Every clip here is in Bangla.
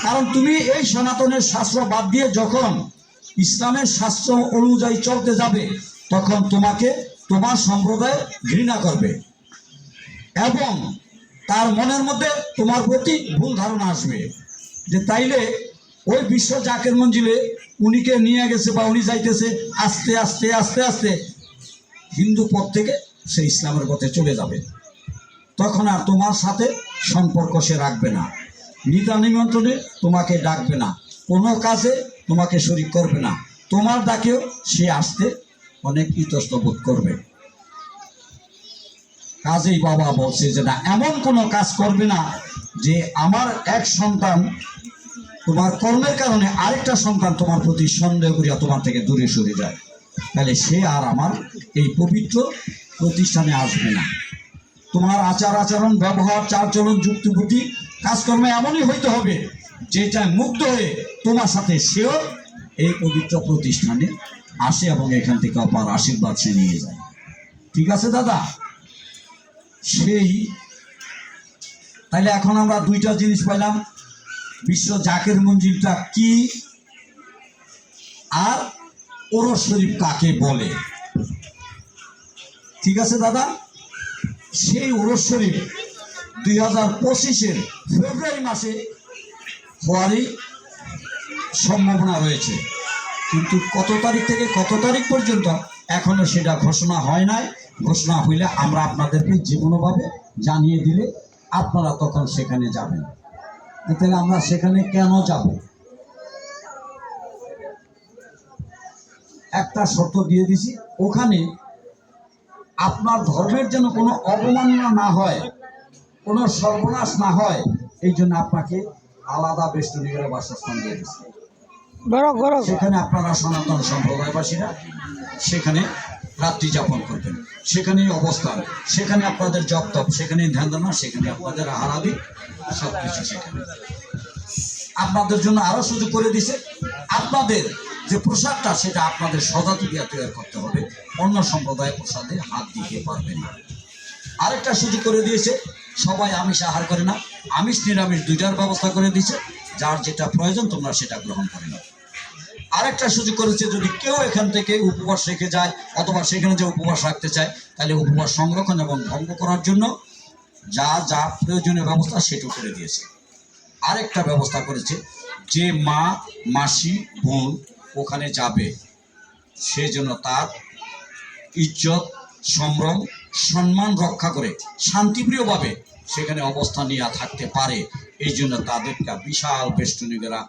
কারণ তুমি এই সনাতনের শাস্ত্র বাদ দিয়ে যখন ইসলামের শাস্ত্র অনুযায়ী চলতে যাবে, তখন তোমাকে তোমার সম্প্রদায় ঘৃণা করবে এবং তার মনের মধ্যে তোমার প্রতি ভুল ধারণা আসবে যে তাইলে ওই বিশ্ব জাকের মঞ্জিলে উনিকে নিয়ে গেছে বা উনি যাইতেছে, আস্তে আস্তে আস্তে আস্তে হিন্দু পথ থেকে সে ইসলামের পথে চলে যাবে। তখন আর তোমার সাথে সম্পর্ক সে রাখবে না, নিতা নিমন্ত্রণে তোমাকে ডাকবে না, কোনো কাজে তোমাকে শরীক করবে না, তোমার ডাকেও সে আসতে অনেক ইতস্ত বোধ করবে। কাজেই বাবা বলছে যে না, এমন কোনো কাজ করবে না যে আমার এক সন্তান তোমার কর্মের কারণে আরেকটা সন্তান তোমার প্রতি সন্দেহ করিয়া তোমার থেকে দূরে সরে যায়, তাহলে সে আর আমার এই পবিত্র প্রতিষ্ঠানে আসবে না। তোমার আচার আচরণ, ব্যবহার, চালচলন, যুক্তিবুদ্ধি, কাজকর্মে এমনই হইতে হবে যেটা মুগ্ধ হয়ে তোমার সাথে সেও এই পবিত্র প্রতিষ্ঠানে আসে এবং এখান থেকে অপার আশীর্বাদ সে নিয়ে যায়। ঠিক আছে দাদা? সেই তাইলে এখন আমরা দুইটা জিনিস পাইলাম, বিশ্ব জাকের মঞ্জিলটা কি আর ওরস শরীফ কাকে বলে। ঠিক আছে দাদা? সেই ওরস শরীফ 2025-এর ফেব্রুয়ারি মাসে হওয়ারই সম্ভাবনা রয়েছে, কিন্তু কত তারিখ থেকে কত তারিখ পর্যন্ত এখনো সেটা ঘোষণা হয় নাই। ঘোষণা হইলে আমরা আপনাদেরকে যেকোনোভাবে জানিয়ে দিলে আপনারা তখন সেখানে যাবেন। তাহলে আমরা সেখানে কেন যাব? একটা শর্ত দিয়ে দিছি, ওখানে আপনার ধর্মের যেন কোনো অবমাননা না হয়, কোনো সর্বনাশ না হয়, এই জন্য আপনাকে আলাদা বেষ্টনী করে বাসস্থান দিয়ে দিচ্ছি। সেখানে আপনারা সনাতন সম্প্রদায়বাসীরা সেখানে রাত্রি যাপন করবেন, সেখানেই অবস্থান, সেখানে আপনাদের জপ তপ, সেখানেই ধ্যান ধারণা, সেখানে আপনাদের আহারাদি সব কিছু সেখানে। আপনাদের জন্য আরো সুযোগ করে দিছে, আপনাদের যে প্রসাদটা সেটা আপনাদের স্বজাতি দিয়ে তৈরি করতে হবে, অন্য সম্প্রদায়ের প্রসাদে হাত দিতে পারবে না। আরেকটা সুযোগ করে দিয়েছে, সবাই আমিষ আহার করে না, আমিষ নিরামিষ দুইটার ব্যবস্থা করে দিয়েছে, যার যেটা প্রয়োজন তোমরা সেটা গ্রহণ করে নাও। আরেকটা সুযোগ করেছে, যদি কেউ এখান থেকে উপবাস রেখে যায় অথবা সেখানে যে উপবাস রাখতে চায়, তাহলে উপবাস সংরক্ষণ এবং ভঙ্গ করার জন্য যা যা প্রয়োজনীয় ব্যবস্থা সেটা করে দিয়েছে। আরেকটা ব্যবস্থা করেছে, যে মা, মাসি, বোন ওখানে যাবে সে যেন তার ইজ্জত, সম্ভ্রম, সম্মান রক্ষা করে শান্তিপ্রিয়ভাবে সেখানে অবস্থান নিয়ে থাকতে পারে। এই জন্য তাদেরকে বিশাল বেষ্টনীরা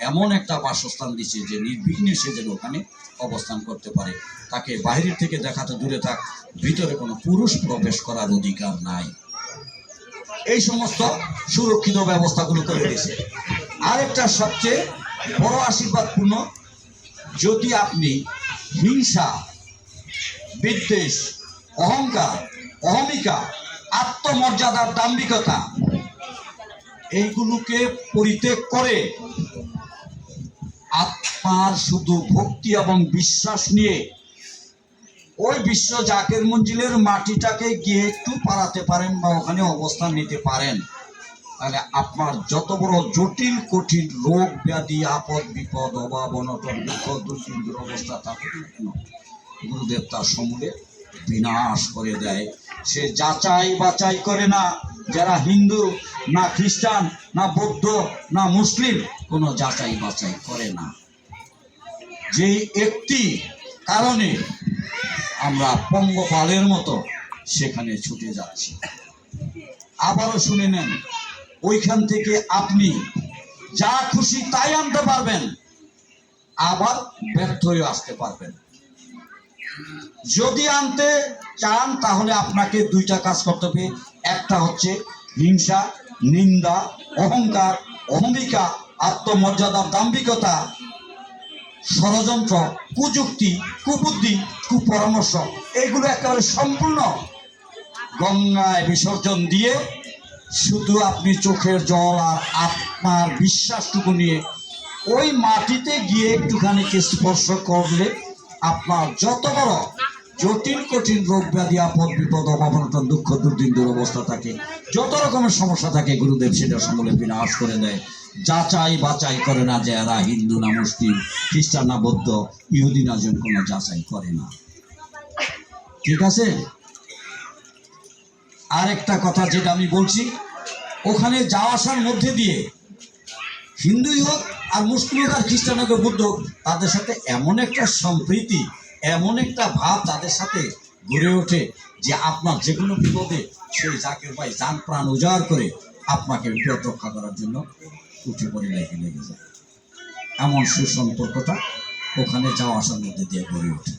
এমন একটা বাসস্থান দিচ্ছে যে নির্বিঘ্নে সে যেন ওখানে অবস্থান করতে পারে। তাকে বাইরের থেকে দেখাতে দূরে থাক, ভিতরে কোনো পুরুষ প্রবেশ করার অধিকার নাই। এই সমস্ত সুরক্ষিত ব্যবস্থাগুলো করে দিয়েছে। আরেকটা সবচেয়ে বড় আশীর্বাদপূর্ণ, যদি আপনি হিংসা, বিদ্বেষ, অহংকার, অহমিকা, আত্মমর্যাদার দাম্ভিকতা এইগুলোকে পরিত্যাগ করে আত্মার শুধু ভক্তি এবং বিশ্বাস নিয়ে ওই বিশ্ব জাকের মঞ্জিলের মাটিটাকে গিয়ে একটু পাড়াতে পারেন বা ওখানে অবস্থান নিতে পারেন, তাহলে আপনার যত বড় জটিল কঠিন রোগ ব্যাধি, আপদ বিপদ, অভাব অনটন, দুঃখ দুর্দিন অবস্থা থাকুক কেন, গুরুদেব তার সমূলে বিনাশ করে দেয়। সে যাচাই বাছাই করে না, যারা হিন্দু না খ্রিস্টান না বৌদ্ধ না মুসলিম, কোনো যাচাই বাছাই করে না। যে একটি কারণে আমরা পঙ্গপালের মতো সেখানে ছুটে যাচ্ছি। আবারও শুনে নেন, ওইখান থেকে আপনি যা খুশি তাই আনতে পারবেন, আবার ব্যর্থ হয়ে আসতে পারবেন। যদি আনতে চান তাহলে আপনাকে দুইটা কাজ করতে হবে। একটা হচ্ছে হিংসা, নিন্দা, অহংকার, অহমিকা, আত্মমর্যাদার দাম্ভিকতা, ষড়যন্ত্র, কুযুক্তি, কুবুদ্ধি, কুপরামর্শ, এইগুলো একেবারে সম্পূর্ণ গঙ্গায় বিসর্জন দিয়ে শুধু আপনি চোখের জল আর আপনার বিশ্বাসটুকু নিয়ে ওই মাটিতে গিয়ে একটুখানি স্পর্শ করলে আপনার যত বড় জটিল কঠিন রোগ ব্যাধি, আপদ বিপদ, অভাবনটন, দুঃখ দুর্দিন দুরবস্থা থাকে, যত রকমের সমস্যা থাকে, গুরুদেব সেটা সমূলে বিনাশ করে দেয়। যাচাই বাছাই করে না যে এরা হিন্দু না মুসলিম, খ্রিস্টান না বৌদ্ধ, ইহুদি না, জন কোনো যাচাই করে না। ঠিক আছে। আরেকটা কথা যেটা আমি বলছি, ওখানে যাওয়া আসার মধ্যে দিয়ে হিন্দুই হোক আর মুসলিম হোক আর খ্রিস্টান হোক বৌদ্ধ হোক, তাদের সাথে এমন একটা সম্প্রীতি, এমন একটা ভাব তাদের সাথে গড়ে ওঠে যে আপনার যে কোনো বিপদে সেই জাকির ভাই জান প্রাণ উজাড় করে আপনাকে বিপদ রক্ষা করার জন্য উঠে পড়ে লেগে যায়। এমন সুসম্পর্কটা ওখানে যাওয়া আসার মধ্যে দিয়ে গড়ে ওঠে।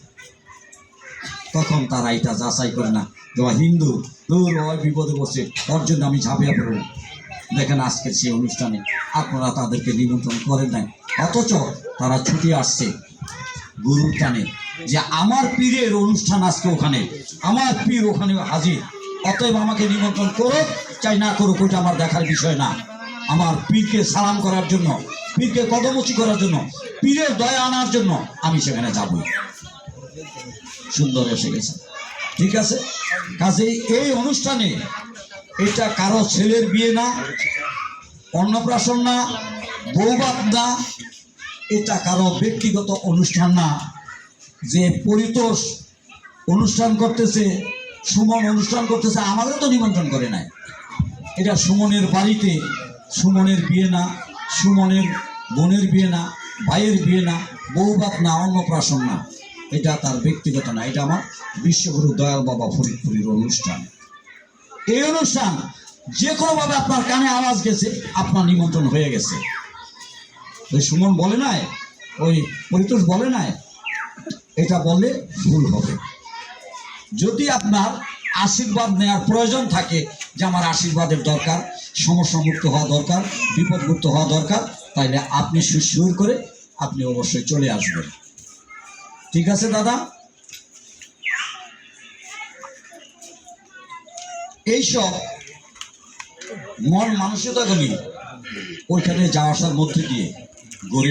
তখন তারা এটা যাচাই করে না যে হিন্দু দূর ওই বিপদে বসে, ওর জন্য আমি ঝাঁপিয়ে পড়ব। দেখেন আজকের সেই অনুষ্ঠানে আপনারা তাদেরকে নিমন্ত্রণ করেন নাই, অথচ তারা ছুটে আসছে গুরুর টানে যে আমার পীরের অনুষ্ঠান আজকে ওখানে, আমার পীর ওখানে হাজির, অতএব আমাকে নিমন্ত্রণ করো চাই না করুক ওইটা আমার দেখার বিষয় না। আমার পীরকে সালাম করার জন্য, পীরকে কদমচি করার জন্য, পীরের দয়া আনার জন্য আমি সেখানে যাব। সুন্দর এসে গেছে। ঠিক আছে। কাজেই এই অনুষ্ঠানে এটা কারো ছেলের বিয়ে না, অন্নপ্রাশন না, বৌভাত না, এটা কারো ব্যক্তিগত অনুষ্ঠান না। যে পরিতোষ অনুষ্ঠান করতেছে, সুমন অনুষ্ঠান করতেছে, আমাদের তো নিমন্ত্রণ করে নাই। এটা সুমনের বাড়িতে, সুমনের বিয়ে না, সুমনের বোনের বিয়ে না, ভাইয়ের বিয়ে না, বৌভাত না, অন্নপ্রাশন না, এটা তার ব্যক্তিগত না, এটা আমার বিশ্বগুরু দয়াল বাবা ফরিদপুরের অনুষ্ঠান। এই অনুষ্ঠান যে কোনোভাবে আপনার কানে আওয়াজ গেছে, আপনার নিমন্ত্রণ হয়ে গেছে। ওই সুমন বলে নাই, ওই পরিতোষ বলে নাই, এটা বললে ভুল হবে। যদি আপনার আশীর্বাদ নেওয়ার প্রয়োজন থাকে যে আমার আশীর্বাদের দরকার, সমস্যামুক্ত হওয়া দরকার, বিপদমুক্ত হওয়া দরকার, তাইলে আপনি সুর করে আপনি অবশ্যই চলে আসবেন। ঠিক আছে দাদা। এইসব মন মানসিকতাগুলি ওইখানে যাওয়া আসার মধ্যে দিয়ে গড়ে